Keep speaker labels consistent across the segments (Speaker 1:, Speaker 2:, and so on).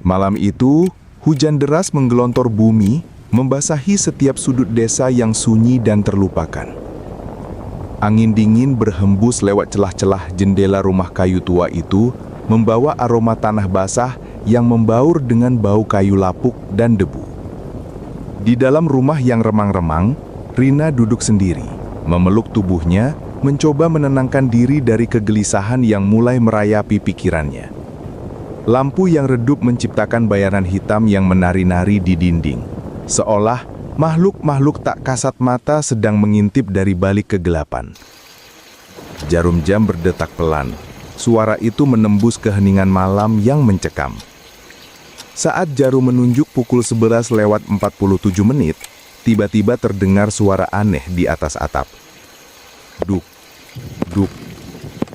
Speaker 1: Malam itu, hujan deras menggelontor bumi, membasahi setiap sudut desa yang sunyi dan terlupakan. Angin dingin berhembus lewat celah-celah jendela rumah kayu tua itu, membawa aroma tanah basah yang membaur dengan bau kayu lapuk dan debu. Di dalam rumah yang remang-remang, Rina duduk sendiri, memeluk tubuhnya, mencoba menenangkan diri dari kegelisahan yang mulai merayapi pikirannya. Lampu yang redup menciptakan bayangan hitam yang menari-nari di dinding, seolah makhluk-makhluk tak kasat mata sedang mengintip dari balik kegelapan. Jarum jam berdetak pelan. Suara itu menembus keheningan malam yang mencekam. Saat jarum menunjuk pukul 11:47, tiba-tiba terdengar suara aneh di atas atap. Duk, duk,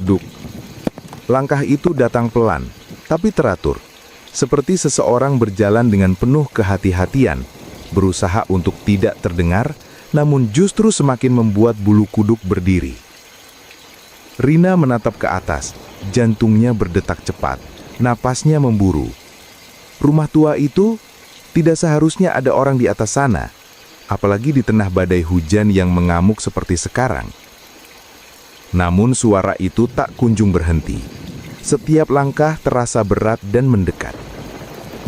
Speaker 1: duk. Langkah itu datang pelan, tapi teratur. Seperti seseorang berjalan dengan penuh kehati-hatian, berusaha untuk tidak terdengar, namun justru semakin membuat bulu kuduk berdiri. Rina menatap ke atas, jantungnya berdetak cepat, napasnya memburu. Rumah tua itu tidak seharusnya ada orang di atas sana, apalagi di tengah badai hujan yang mengamuk seperti sekarang. Namun suara itu tak kunjung berhenti. Setiap langkah terasa berat dan mendekat.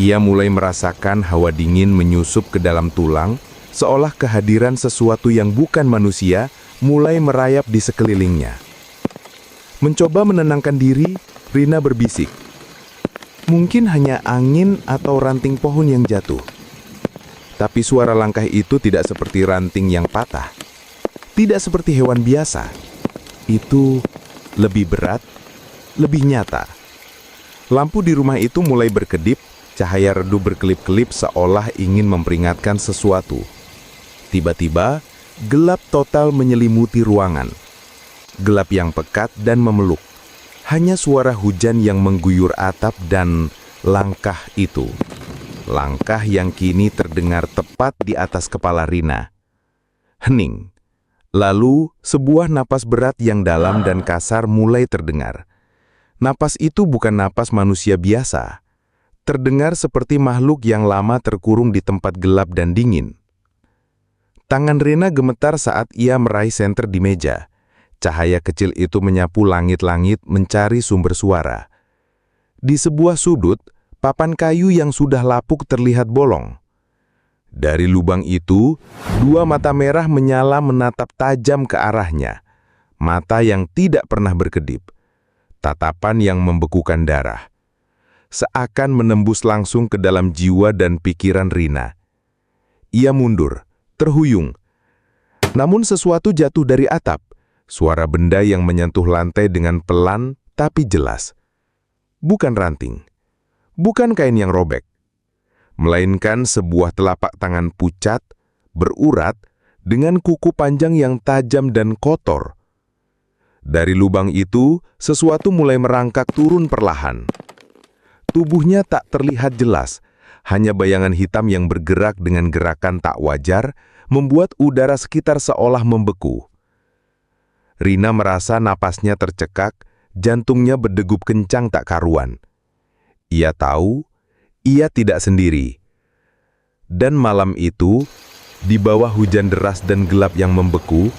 Speaker 1: Ia mulai merasakan hawa dingin menyusup ke dalam tulang, seolah kehadiran sesuatu yang bukan manusia mulai merayap di sekelilingnya. Mencoba menenangkan diri, Rina berbisik. Mungkin hanya angin atau ranting pohon yang jatuh. Tapi suara langkah itu tidak seperti ranting yang patah. Tidak seperti hewan biasa. Itu lebih berat, lebih nyata. Lampu di rumah itu mulai berkedip, cahaya redup berkelip-kelip seolah ingin memperingatkan sesuatu. Tiba-tiba, gelap total menyelimuti ruangan. Gelap yang pekat dan memeluk. Hanya suara hujan yang mengguyur atap dan langkah itu. Langkah yang kini terdengar tepat di atas kepala Rina. Hening. Lalu, sebuah napas berat yang dalam dan kasar mulai terdengar. Napas itu bukan napas manusia biasa. Terdengar seperti makhluk yang lama terkurung di tempat gelap dan dingin. Tangan Rina gemetar saat ia meraih senter di meja. Cahaya kecil itu menyapu langit-langit mencari sumber suara. Di sebuah sudut, papan kayu yang sudah lapuk terlihat bolong. Dari lubang itu, dua mata merah menyala menatap tajam ke arahnya. Mata yang tidak pernah berkedip. Tatapan yang membekukan darah. Seakan menembus langsung ke dalam jiwa dan pikiran Rina. Ia mundur, terhuyung. Namun sesuatu jatuh dari atap. Suara benda yang menyentuh lantai dengan pelan tapi jelas. Bukan ranting. Bukan kain yang robek. Melainkan sebuah telapak tangan pucat, berurat, dengan kuku panjang yang tajam dan kotor. Dari lubang itu, sesuatu mulai merangkak turun perlahan. Tubuhnya tak terlihat jelas, hanya bayangan hitam yang bergerak dengan gerakan tak wajar, membuat udara sekitar seolah membeku. Rina merasa napasnya tercekak, jantungnya berdegup kencang tak karuan. Ia tahu, ia tidak sendiri. Dan malam itu, di bawah hujan deras dan gelap yang membeku,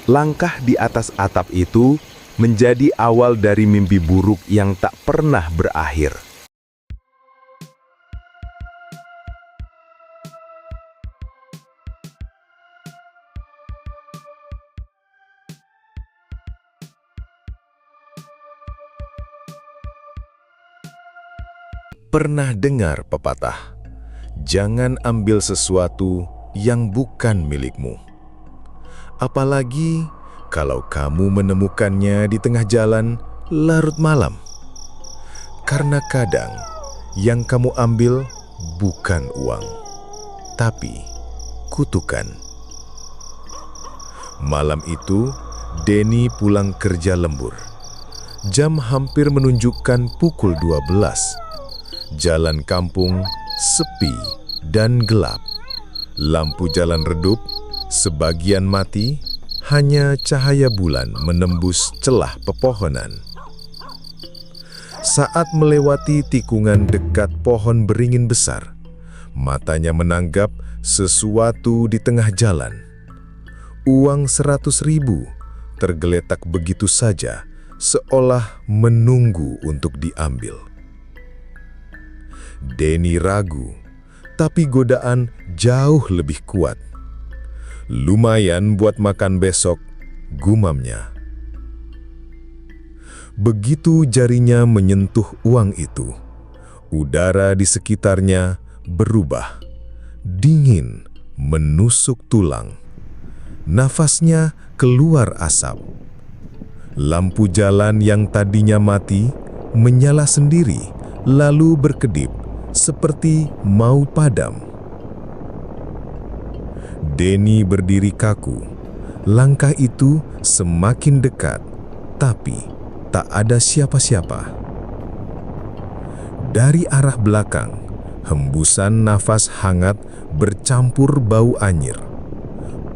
Speaker 1: langkah di atas atap itu menjadi awal dari mimpi buruk yang tak pernah berakhir.
Speaker 2: Pernah dengar pepatah, jangan ambil sesuatu yang bukan milikmu. Apalagi kalau kamu menemukannya di tengah jalan larut malam. Karena kadang yang kamu ambil bukan uang, tapi kutukan. Malam itu, Denny pulang kerja lembur. Jam hampir menunjukkan pukul 12. Jalan kampung sepi dan gelap. Lampu jalan redup, sebagian mati, hanya cahaya bulan menembus celah pepohonan. Saat melewati tikungan dekat pohon beringin besar, matanya menanggap sesuatu di tengah jalan. Uang 100.000 tergeletak begitu saja, seolah menunggu untuk diambil. Denny ragu, tapi godaan jauh lebih kuat. Lumayan buat makan besok, gumamnya. Begitu jarinya menyentuh uang itu, udara di sekitarnya berubah, dingin, menusuk tulang. Nafasnya keluar asap. Lampu jalan yang tadinya mati menyala sendiri, lalu berkedip seperti mau padam. Denny berdiri kaku. Langkah itu semakin dekat, tapi tak ada siapa-siapa. Dari arah belakang, hembusan nafas hangat bercampur bau anyir.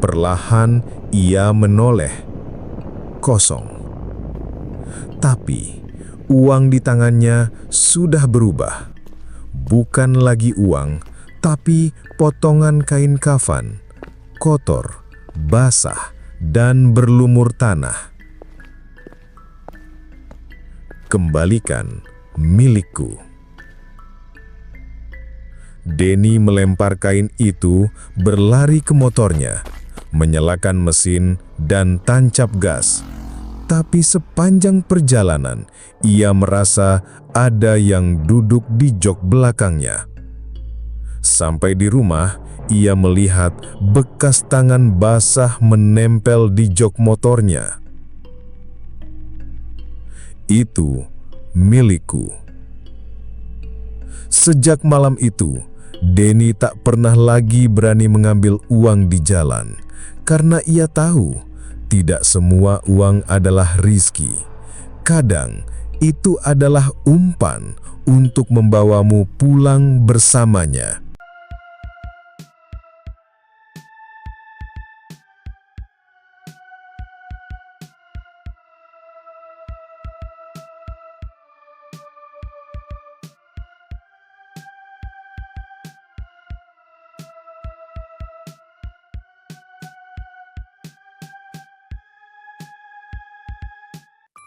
Speaker 2: Perlahan ia menoleh, kosong. Tapi uang di tangannya sudah berubah. Bukan lagi uang, tapi potongan kain kafan, kotor, basah, dan berlumur tanah. Kembalikan milikku. Denny melempar kain itu, berlari ke motornya, menyalakan mesin dan tancap gas. Tapi sepanjang perjalanan, ia merasa ada yang duduk di jok belakangnya. Sampai di rumah, ia melihat bekas tangan basah menempel di jok motornya. Itu milikku. Sejak malam itu, Denny tak pernah lagi berani mengambil uang di jalan, karena ia tahu tidak semua uang adalah rizki. Kadang itu adalah umpan untuk membawamu pulang bersamanya.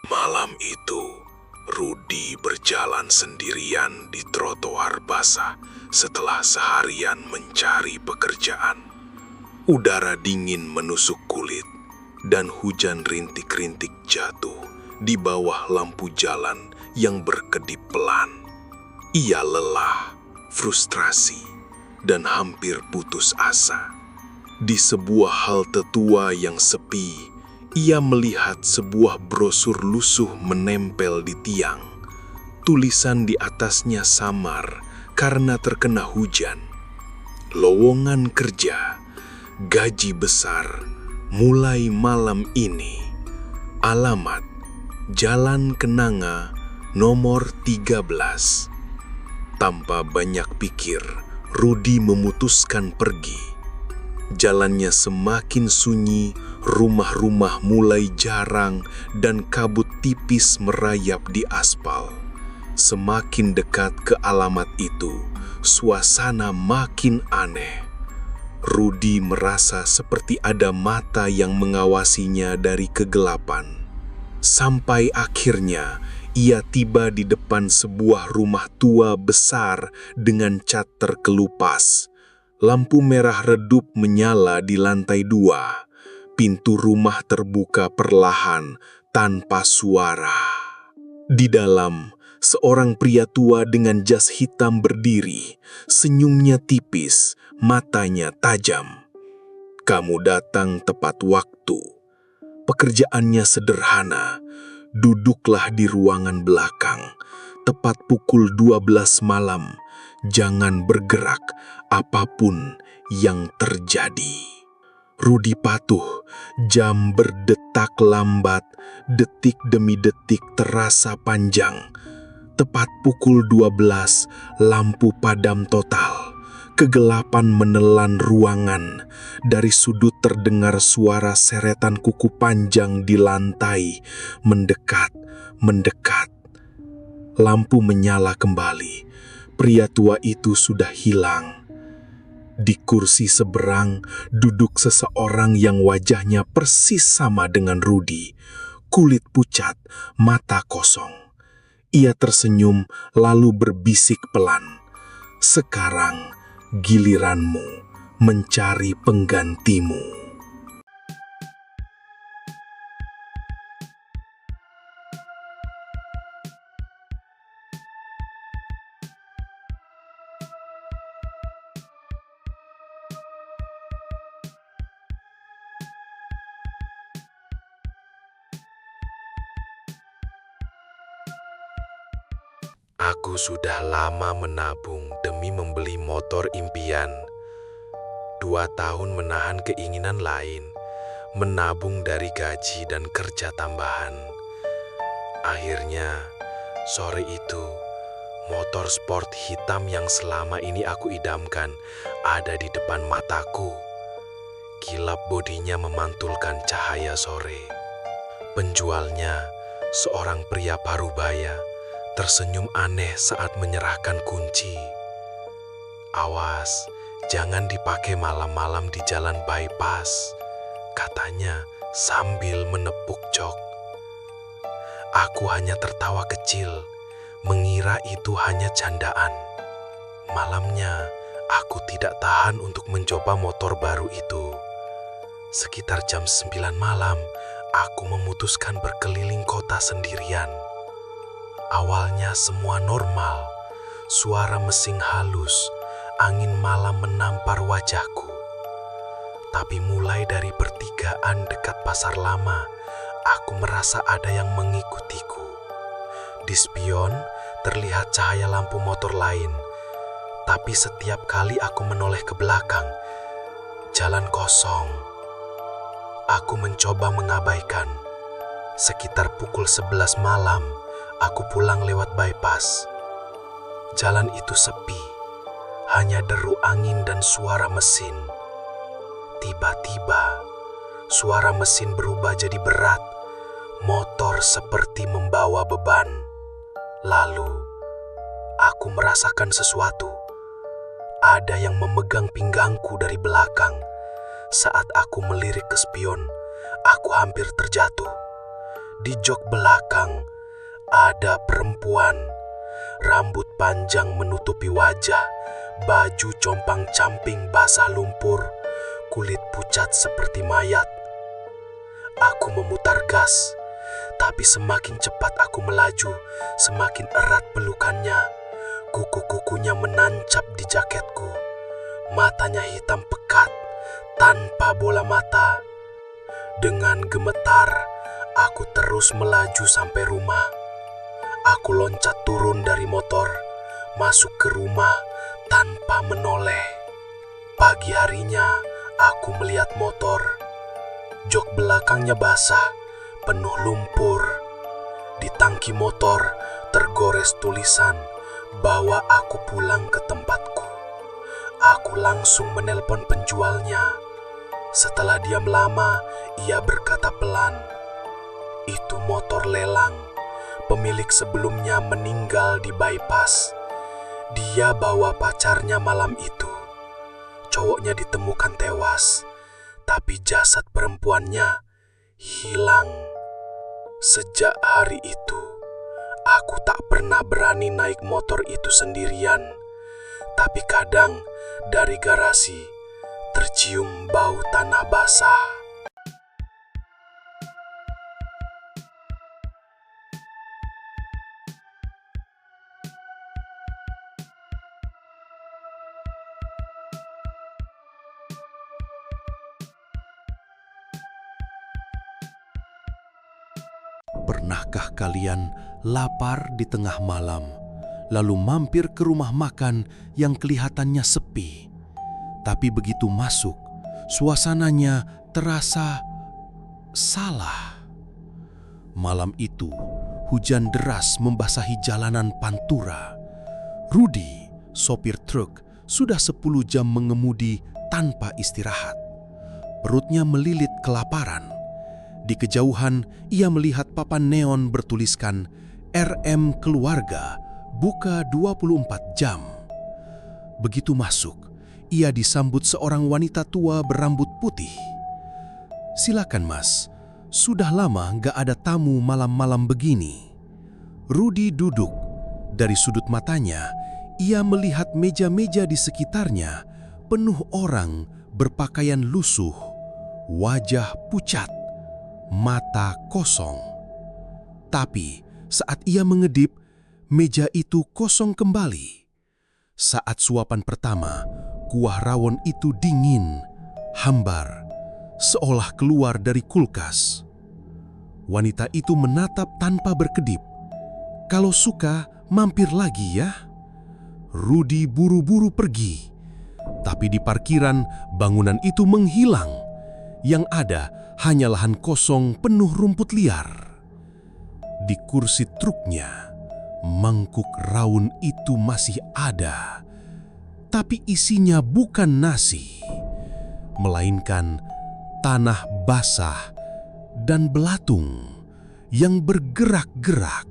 Speaker 3: Malam itu, Rudi berjalan sendirian di trotoar basah setelah seharian mencari pekerjaan. Udara dingin menusuk kulit dan hujan rintik-rintik jatuh di bawah lampu jalan yang berkedip pelan. Ia lelah, frustrasi, dan hampir putus asa. Di sebuah halte tua yang sepi, ia melihat sebuah brosur lusuh menempel di tiang. Tulisan di atasnya samar karena terkena hujan. Lowongan kerja, gaji besar, mulai malam ini. Alamat, Jalan Kenanga, nomor 13. Tanpa banyak pikir, Rudi memutuskan pergi. Jalannya semakin sunyi, rumah-rumah mulai jarang, dan kabut tipis merayap di aspal. Semakin dekat ke alamat itu, suasana makin aneh. Rudi merasa seperti ada mata yang mengawasinya dari kegelapan. Sampai akhirnya, ia tiba di depan sebuah rumah tua besar dengan cat terkelupas. Lampu merah redup menyala di lantai 2. Pintu rumah terbuka perlahan tanpa suara. Di dalam, seorang pria tua dengan jas hitam berdiri, senyumnya tipis, matanya tajam. Kamu datang tepat waktu. Pekerjaannya sederhana. Duduklah di ruangan belakang, tepat pukul 12 malam. Jangan bergerak apapun yang terjadi. Rudi patuh, jam berdetak lambat, detik demi detik terasa panjang. Tepat pukul 12, lampu padam total. Kegelapan menelan ruangan. Dari sudut terdengar suara seretan kuku panjang di lantai, mendekat, mendekat. lampu menyala kembali. Pria tua itu sudah hilang. Di kursi seberang duduk seseorang yang wajahnya persis sama dengan Rudy. Kulit pucat, mata kosong. Ia tersenyum lalu berbisik pelan. "Sekarang giliranmu mencari penggantimu."
Speaker 4: Aku sudah lama menabung demi membeli motor impian. 2 tahun menahan keinginan lain, menabung dari gaji dan kerja tambahan. Akhirnya, sore itu, motor sport hitam yang selama ini aku idamkan ada di depan mataku. Kilap bodinya memantulkan cahaya sore. Penjualnya, seorang pria parubaya, tersenyum aneh saat menyerahkan kunci. "Awas, jangan dipakai malam-malam di jalan bypass," katanya sambil menepuk jok. Aku hanya tertawa kecil, mengira itu hanya candaan. Malamnya, aku tidak tahan untuk mencoba motor baru itu. Sekitar jam 9 malam, aku memutuskan berkeliling kota sendirian. Awalnya semua normal, suara mesin halus, angin malam menampar wajahku. Tapi mulai dari pertigaan dekat pasar lama, aku merasa ada yang mengikutiku. Di spion terlihat cahaya lampu motor lain, tapi setiap kali aku menoleh ke belakang, jalan kosong. Aku mencoba mengabaikan. Sekitar pukul 11 malam, aku pulang lewat bypass. Jalan itu sepi, hanya deru angin dan suara mesin. Tiba-tiba, suara mesin berubah jadi berat, motor seperti membawa beban. Lalu, aku merasakan sesuatu. Ada yang memegang pinggangku dari belakang. Saat aku melirik ke spion, aku hampir terjatuh. Di jok belakang, ada perempuan, rambut panjang menutupi wajah, baju compang-camping basah lumpur, kulit pucat seperti mayat. Aku memutar gas, tapi semakin cepat aku melaju, semakin erat pelukannya. Kuku-kukunya menancap di jaketku. Matanya hitam pekat, tanpa bola mata. Dengan gemetar, aku terus melaju sampai rumah. Aku loncat turun dari motor, masuk ke rumah tanpa menoleh. Pagi harinya, aku melihat motor. Jok belakangnya basah, penuh lumpur. Di tangki motor tergores tulisan, "Bawa aku pulang ke tempatku." Aku langsung menelpon penjualnya. Setelah diam lama, ia berkata pelan, "Itu motor lelang. Pemilik sebelumnya meninggal di bypass. Dia bawa pacarnya malam itu. Cowoknya ditemukan tewas, tapi jasad perempuannya hilang." Sejak hari itu, aku tak pernah berani naik motor itu sendirian. Tapi kadang dari garasi tercium bau tanah basah.
Speaker 5: Pernahkah kalian lapar di tengah malam, lalu mampir ke rumah makan yang kelihatannya sepi? Tapi begitu masuk, suasananya terasa salah. Malam itu, hujan deras membasahi jalanan Pantura. Rudy, sopir truk, sudah 10 jam mengemudi tanpa istirahat. Perutnya melilit kelaparan. Di kejauhan, ia melihat papan neon bertuliskan RM Keluarga buka 24 jam. Begitu masuk, ia disambut seorang wanita tua berambut putih. "Silakan mas, sudah lama nggak ada tamu malam-malam begini." Rudi duduk. Dari sudut matanya, ia melihat meja-meja di sekitarnya penuh orang berpakaian lusuh, wajah pucat, mata kosong. Tapi saat ia mengedip, meja itu kosong kembali. Saat suapan pertama, kuah rawon itu dingin, hambar, seolah keluar dari kulkas. Wanita itu menatap tanpa berkedip. "Kalau suka, mampir lagi ya." Rudi buru-buru pergi. Tapi di parkiran, bangunan itu menghilang. Yang ada hanya lahan kosong penuh rumput liar. Di kursi truknya, mangkuk rawon itu masih ada. Tapi isinya bukan nasi, melainkan tanah basah dan belatung yang bergerak-gerak.